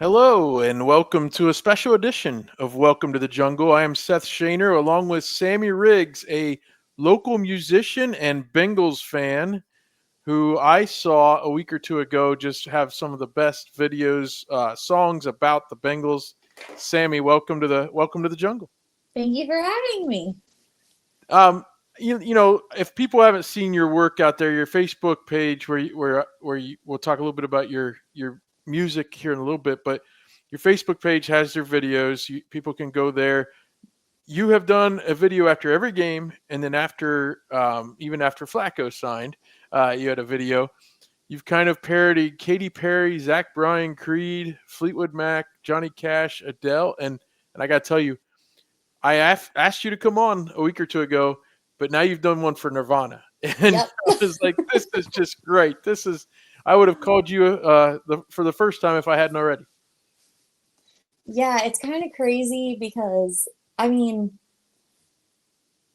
Hello, and welcome to a special edition of Welcome to the Jungle. I am Seth Shaner, along with Sami Riggs, a local musician and Bengals fan who I saw a week or two ago just have some of the best videos, songs about the Bengals. Sammy, welcome to the jungle. Thank you for having me. Um, if people haven't seen your work out there, your Facebook page, we'll talk a little bit about your music here in a little bit, but your Facebook page has their videos. People can go there. You have done a video after every game, and then even after Flacco signed, you had a video. You've kind of parodied Katy Perry, Zach Bryan, Creed, Fleetwood Mac, Johnny Cash, Adele, and I got to tell you, asked you to come on a week or two ago, but now you've done one for Nirvana, and Yep. I was like, "This is just great. This is." I would have called you for the first time if I hadn't already. Yeah, it's kind of crazy because I mean,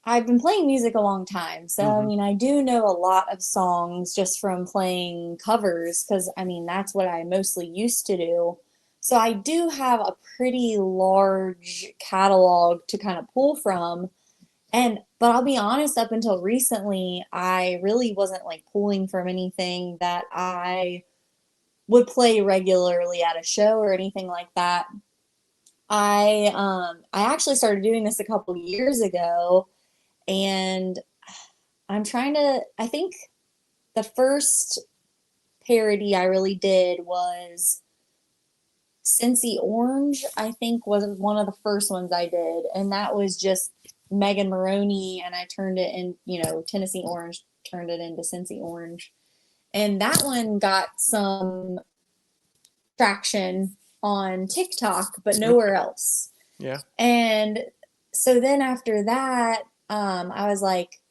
I've been playing music a long time. So, Hmm. I do know a lot of songs just from playing covers because that's what I mostly used to do. So, I do have a pretty large catalog to kind of pull from. But I'll be honest, up until recently, I really wasn't like pulling from anything that I would play regularly at a show or anything like that. I actually started doing this a couple years ago, and I think the first parody I really did was Cincy Orange, I think was one of the first ones I did, and that was just Megan Maroney, and I turned it in, Tennessee Orange, turned it into Cincy Orange. And that one got some traction on TikTok, but nowhere else. Yeah. And so then after that, I was like,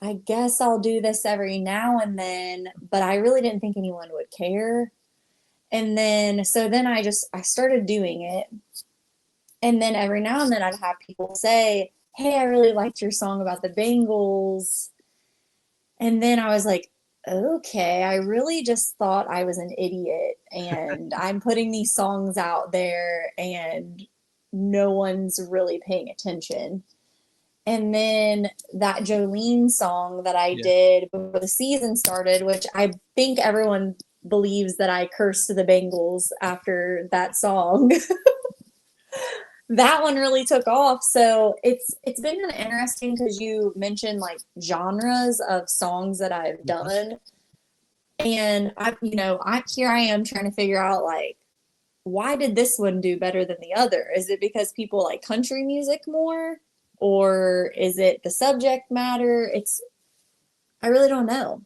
I guess I'll do this every now and then, but I really didn't think anyone would care. And then, so then I started doing it. And then every now and then I'd have people say, "Hey, I really liked your song about the Bengals." And then I was like, okay, I really just thought I was an idiot and I'm putting these songs out there and no one's really paying attention. And then that Jolene song that I Yeah. did before the season started, which I think everyone believes that I cursed the Bengals after that song. That one really took off. So it's been kind of interesting because you mentioned like genres of songs that I've Mhm. done. And I here I am trying to figure out like why did this one do better than the other? Is it because people like country music more? Or is it the subject matter? I really don't know,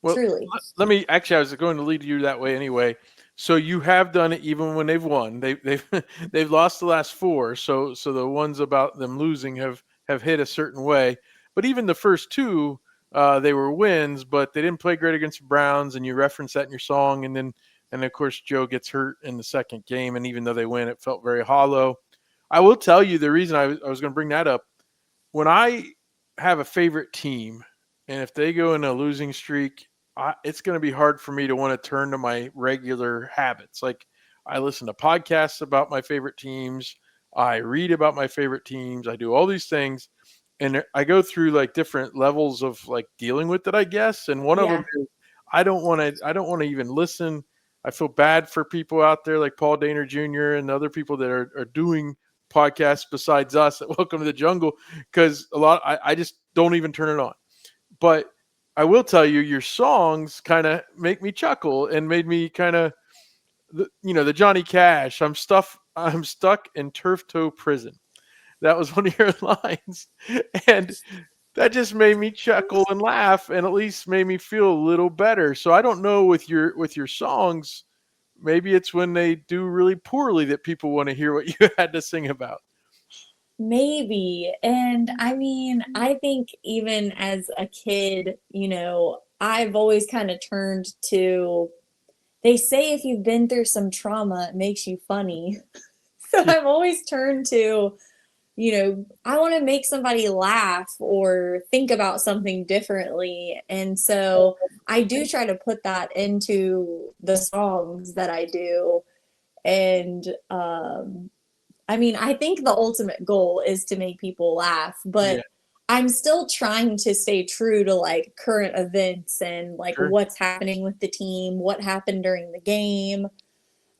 Well, truly. let me actually. I was going to lead you that way anyway. So you have done it even when they've won. They've they've lost the last four. So the ones about them losing have hit a certain way. But even the first two, they were wins, but they didn't play great against the Browns. And you reference that in your song. And of course Joe gets hurt in the second game. And even though they win, it felt very hollow. I will tell you the reason I was going to bring that up. When I have a favorite team, and if they go in a losing streak, it's going to be hard for me to want to turn to my regular habits. Like I listen to podcasts about my favorite teams, I read about my favorite teams, I do all these things, and I go through like different levels of like dealing with it, I guess. And one of them Yeah. is I don't want to even listen. I feel bad for people out there like Paul Daner Jr. and other people that are doing podcasts besides us at Welcome to the Jungle because I just don't even turn it on. But I will tell you, your songs kind of make me chuckle and made me kind of, the Johnny Cash. I'm stuck in turf toe prison. That was one of your lines, and that just made me chuckle and laugh, and at least made me feel a little better. So I don't know with your songs. Maybe it's when they do really poorly that people want to hear what you had to sing about. Maybe. And I think even as a kid, I've always kind of turned to, they say if you've been through some trauma, it makes you funny. So Yeah. I've always turned to, I want to make somebody laugh or think about something differently. And so I do try to put that into the songs that I do. And I mean, I think the ultimate goal is to make people laugh, Yeah, but I'm still trying to stay true to like current events and like sure. what's happening with the team, what happened during the game.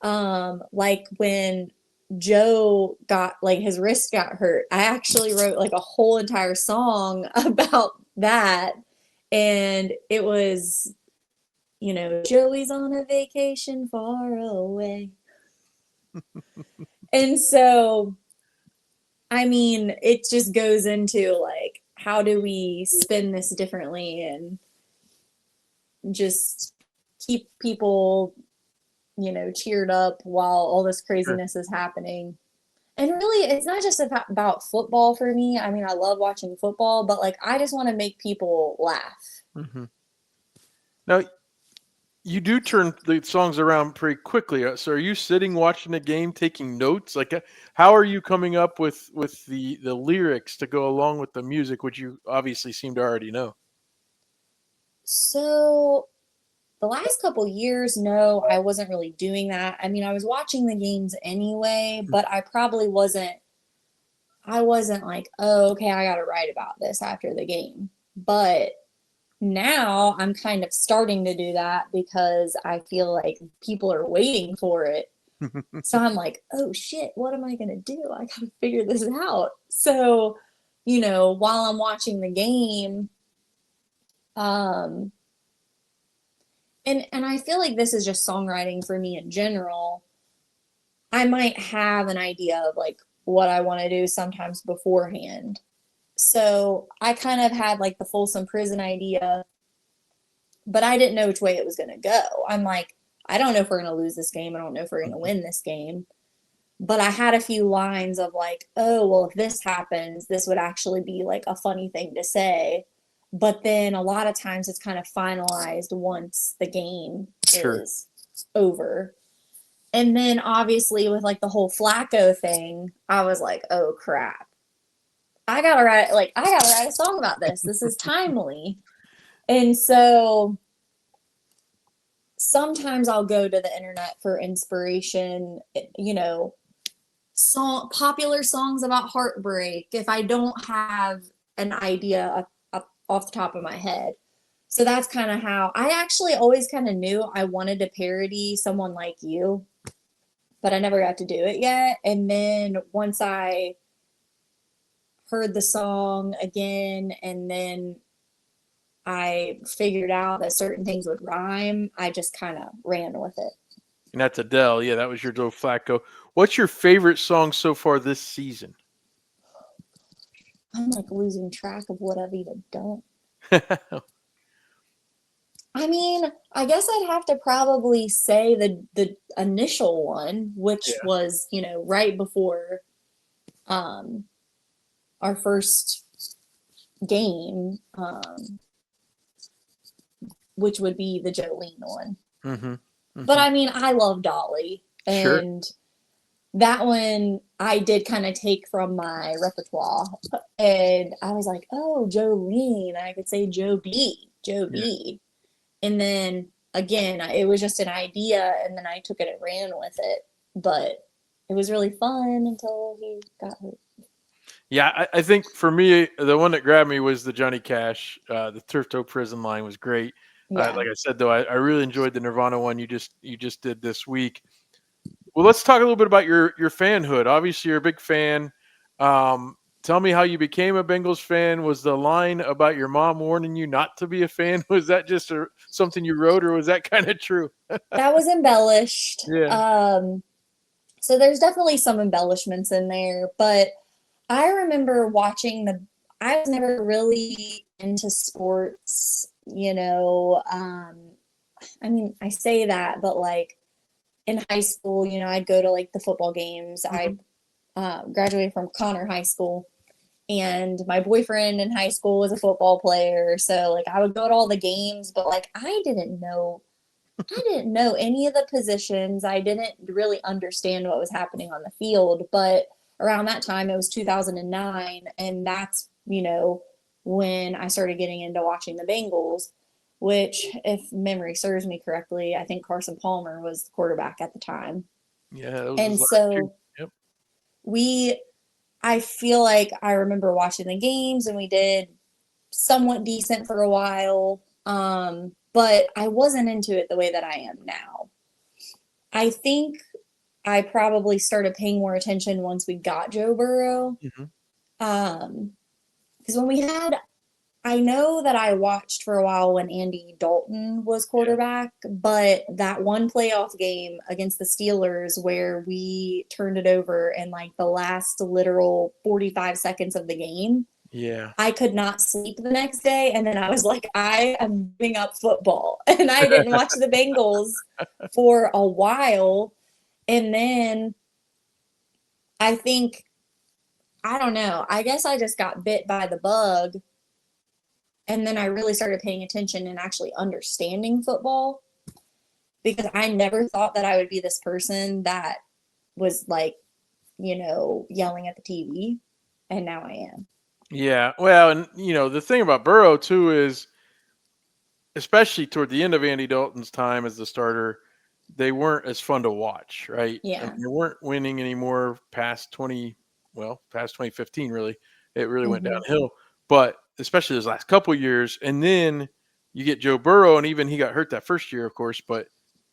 Like when Joe got like his wrist got hurt, I actually wrote like a whole entire song about that. And it was, Joey's on a vacation far away. And so, I mean, it just goes into like, how do we spin this differently and just keep people, cheered up while all this Sure. craziness is happening. And really, it's not just about football for me. I mean, I love watching football, but like, I just want to make people laugh. Hmm. Now, you do turn the songs around pretty quickly. So, are you sitting watching the game, taking notes? Like, how are you coming up with the lyrics to go along with the music, which you obviously seem to already know? So, the last couple years, no, I wasn't really doing that. I mean, I was watching the games anyway, but I wasn't like, oh, okay, I got to write about this after the game. But now I'm kind of starting to do that because I feel like people are waiting for it. So I'm like, oh shit, what am I going to do? I got to figure this out. So, while I'm watching the game, um, and I feel like this is just songwriting for me in general. I might have an idea of like what I want to do sometimes beforehand. So I kind of had like the Folsom Prison idea, but I didn't know which way it was going to go. I'm like, I don't know if we're going to lose this game. I don't know if we're going to win this game. But I had a few lines of like, oh, well, if this happens, this would actually be like a funny thing to say. But then a lot of times it's kind of finalized once the game Sure. is over. And then obviously with like the whole Flacco thing, I was like, oh crap. I gotta write a song about this. This is timely. And so sometimes I'll go to the internet for inspiration, popular songs about heartbreak if I don't have an idea up off the top of my head. So that's kind of how I actually always kind of knew I wanted to parody Someone Like You, but I never got to do it yet. And then once I heard the song again and then I figured out that certain things would rhyme, I just kind of ran with it. And that's Adele. Yeah, that was your Joe Flacco. What's your favorite song so far this season? I'm like losing track of what I've even done. I mean, I guess I'd have to probably say the initial one, which Yeah. was, right before um our first game, which would be the Jolene one. Hmm. But Hmm. I mean, I love Dolly, Sure. and that one I did kind of take from my repertoire. And I was like, oh, Jolene. I could say Joe B. Joe Yeah. B. And then again, it was just an idea, and then I took it and ran with it. But it was really fun until he got hurt. Yeah, I think for me, the one that grabbed me was the Johnny Cash. The Turf Toe Prison line was great. Yeah. Like I said, though, I really enjoyed the Nirvana one you just did this week. Well, let's talk a little bit about your fanhood. Obviously, you're a big fan. Tell me how you became a Bengals fan. Was the line about your mom warning you not to be a fan, was that just something you wrote, or was that kind of true? That was embellished. Yeah. So there's definitely some embellishments in there, but I remember I was never really into sports, I mean, I say that, but like in high school, I'd go to like the football games. I Mhm. graduated from Connor High School, and my boyfriend in high school was a football player. So like I would go to all the games, but like I didn't know any of the positions. I didn't really understand what was happening on the field. But around that time, it was 2009. And that's, when I started getting into watching the Bengals, which, if memory serves me correctly, I think Carson Palmer was the quarterback at the time. Yeah, that was his And last two. so Yep. we, I feel like I remember watching the games and we did somewhat decent for a while. But I wasn't into it the way that I am now. I think I probably started paying more attention once we got Joe Burrow. Hmm. Um, because when we had, I know that I watched for a while when Andy Dalton was Yeah. quarterback, but that one playoff game against the Steelers where we turned it over in like the last literal 45 seconds of the game, Yeah. I could not sleep the next day. And then I was like, I am giving up football. And I didn't watch the Bengals for a while. And then I think, I don't know, I guess I just got bit by the bug. And then I really started paying attention and actually understanding football because I never thought that I would be this person that was like, yelling at the TV. And now I am. Yeah. Well, and the thing about Burrow too is, especially toward the end of Andy Dalton's time as the starter, they weren't as fun to watch, right? I mean, Yeah. they weren't winning anymore past 2015, really. It really went Hmm. downhill. But especially those last couple years, and then you get Joe Burrow, and even he got hurt that first year, of course. But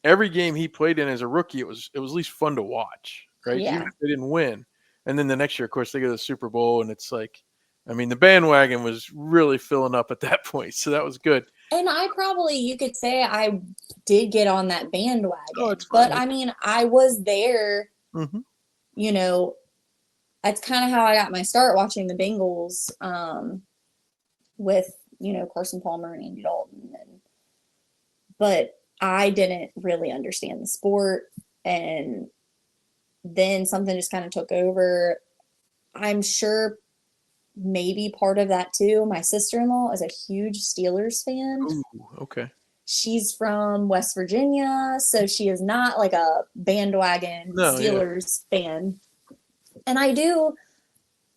every game he played in as a rookie, it was at least fun to watch, right? Even Yeah. if they didn't win. And then the next year, of course, they go to the Super Bowl, and it's like, I mean, the bandwagon was really filling up at that point, so that was good. And I probably, you could say I did get on that Oh, it's bandwagon. But fine. I mean, I was there, Mhm. you know, that's kind of how I got my start watching the Bengals with, Carson Palmer and Andy Dalton. But I didn't really understand the sport. And then something just kind of took over. I'm sure maybe part of that too. My sister in law is a huge Steelers fan. Ooh, okay. She's from West Virginia, so she is not like a bandwagon No, yeah. Steelers fan. And I do,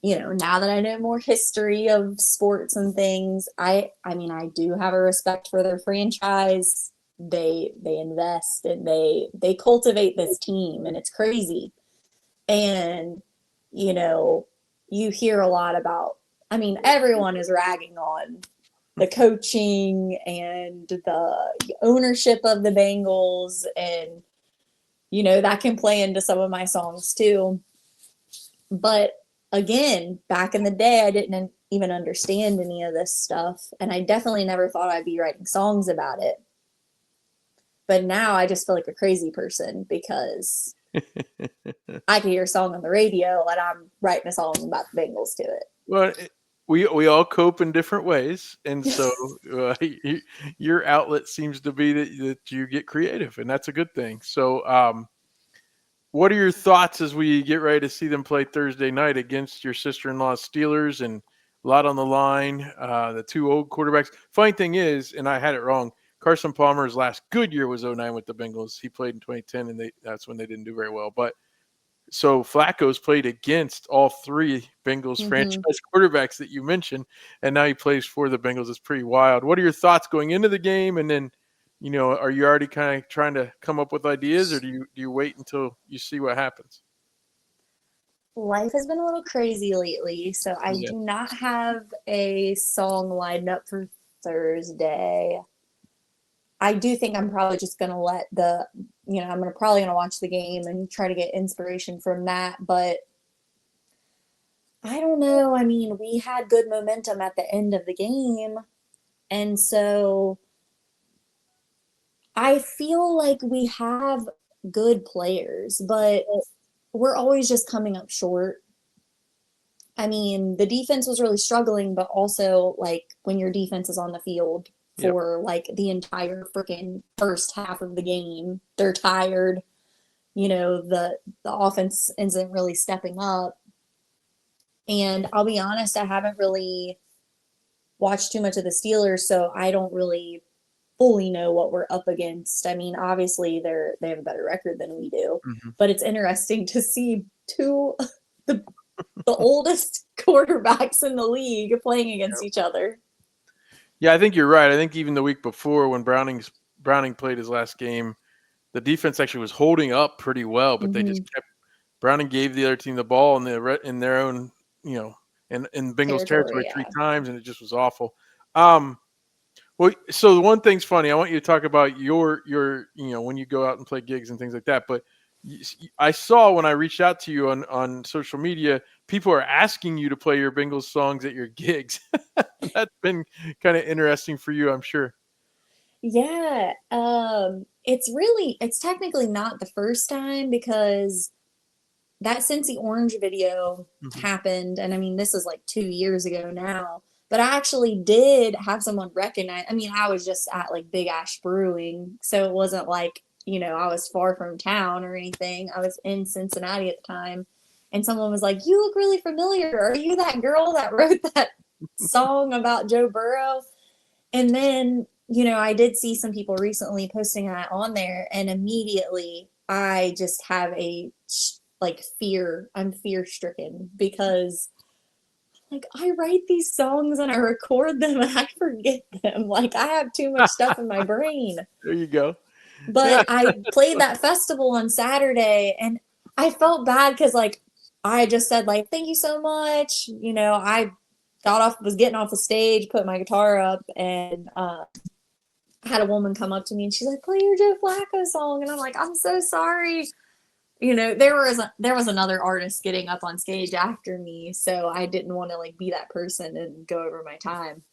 now that I know more history of sports and things, I mean I do have a respect for their franchise. They invest and they cultivate this team and it's crazy. And you know, you hear a lot about, I mean everyone is ragging on the coaching and the ownership of the Bengals and that can play into some of my songs too. But again, back in the day I didn't even understand any of this stuff and I definitely never thought I'd be writing songs about it. But now I just feel like a crazy person because I could hear a song on the radio and I'm writing a song about the Bengals to Well, we all cope in different ways, and it. so your outlet seems to be that you get creative, and that's a good thing. So, what are your thoughts as we get ready to see them play Thursday night against your sister-in-law's Steelers and a lot on the line? The two old quarterbacks. Funny thing is, and I had it wrong. Carson Palmer's last good year was '09 with the Bengals. He played in 2010, and that's when they didn't do very well. But so Flacco's played against all three Bengals Hmm. franchise quarterbacks that you mentioned, and now he plays for the Bengals. It's pretty wild. What are your thoughts going into the game? And then, are you already kind of trying to come up with ideas, or do you wait until you see what happens? Life has been a little crazy lately, so I Yeah. do not have a song lined up for Thursday. I do think I'm probably just gonna let I'm gonna probably gonna watch the game and try to get inspiration from that. But I don't know. I mean, we had good momentum at the end of the game, and so I feel like we have good players, but we're always just coming up short. I mean, the defense was really struggling, but also like when your defense is on the field Yep. for like the entire freaking first half of the game, they're tired. The offense isn't really stepping up. And I'll be honest, I haven't really watched too much of the Steelers, so I don't really fully know what we're up against. I mean, obviously they have a better record than we do, Hmm. but it's interesting to see two the the oldest quarterbacks in the league playing against each other. Yeah, I think you're right. I think even the week before when Browning played his last game, the defense actually was holding up pretty well, but they just Hmm. kept Browning gave the other team the ball in their own, in Bengals territory Territory, three yeah. times, and it just was awful. Um, well, so the one thing's funny. I want you to talk about your when you go out and play gigs and things like that. But I saw when I reached out to you on social media, people are asking you to play your Bengals songs at your gigs. That's been kind of interesting for you, I'm sure. Yeah, it's technically not the first time because that Cincy Orange video Hmm. happened, and I mean, this is like 2 years ago now, but I actually did have someone recognize. I mean, I was just at like Big Ash Brewing, so it wasn't like, I was far from town or anything. I was in Cincinnati at the time, and someone was like, "You look really familiar. Are you that girl that wrote that song about Joe Burrow?" And then, I did see some people recently posting that on there, and immediately I just have like fear. I'm fear stricken because like I write these songs and I record them and I forget them. Like I have too much stuff in my brain. There you go. Yeah. But I played that festival on Saturday and I felt bad because like I just said like thank you so much. I was getting off the stage, put my guitar up, and I had a woman come up to me and she's like, "Play your Joe Flacco song," and I'm like, "I'm so sorry." There was another artist getting up on stage after me, so I didn't want to like be that person and go over my time.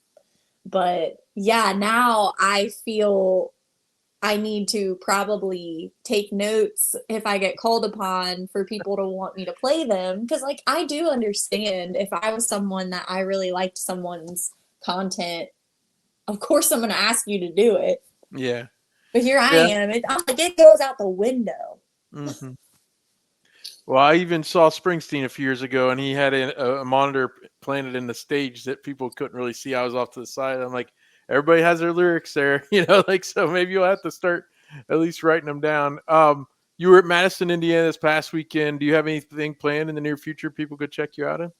But yeah, now I feel I need to probably take notes if I get called upon for people to want me to play them. Because, like, I do understand if I was someone that I really liked someone's content, of course I'm going to ask you to do it. Yeah. But here I Yeah. am. I'm like, it goes out the window. Hmm. Well, I even saw Springsteen a few years ago, and he had a monitor planted in the stage that people couldn't really see. I was off to the side. I'm like, everybody has their lyrics there, like, so maybe you'll have to start at least writing them down. You were at Madison, Indiana this past weekend. Do you have anything planned in the near future people could check you out in?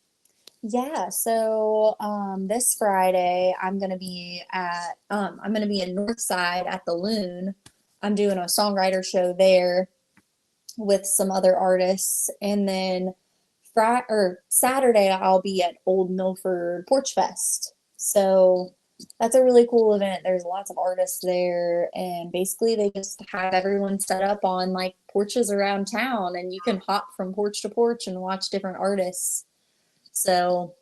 Yeah, so this Friday I'm gonna be in Northside at the Loon. I'm doing a songwriter show there with some other artists, and then Friday or Saturday I'll be at Old Milford Porch Fest. So that's a really cool event. There's lots of artists there, and basically they just have everyone set up on like porches around town, and you can hop from porch to porch and watch different artists. So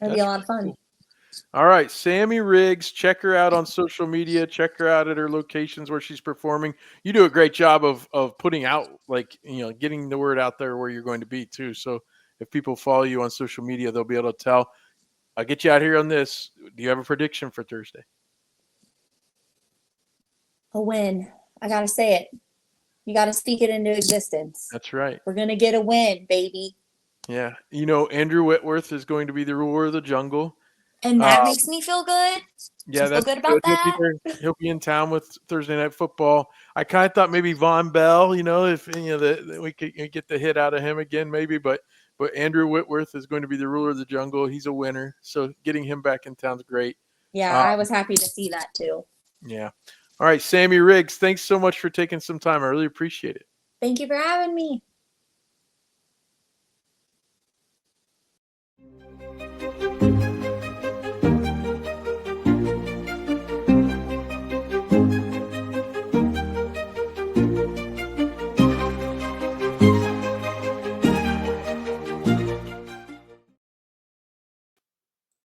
it'll be a That's lot of really fun. cool. All right, Sami Riggs. Check her out on social media. Check her out at her locations where she's performing. You do a great job of putting out, like, getting the word out there where you're going to be too. So if people follow you on social media, they'll be able to tell. I'll get you out here on this. Do you have a prediction for Thursday? A win. I gotta say it. You gotta speak it into existence. That's right. We're gonna get a win, baby. Yeah. Andrew Whitworth is going to be the ruler of the jungle. And Uh, that makes me feel good. yeah, I feel that's good good. about He'll be that. there. He'll be in town with Thursday Night Football. I kind of thought maybe Von Bell, if that we could get the hit out of him again, maybe. But Andrew Whitworth is going to be the ruler of the jungle. He's a winner, so getting him back in town's great. Yeah, Uh, I was happy to see that too. yeah. All right, Sami Riggs. Thanks so much for taking some time. I really appreciate it. Thank you for having me.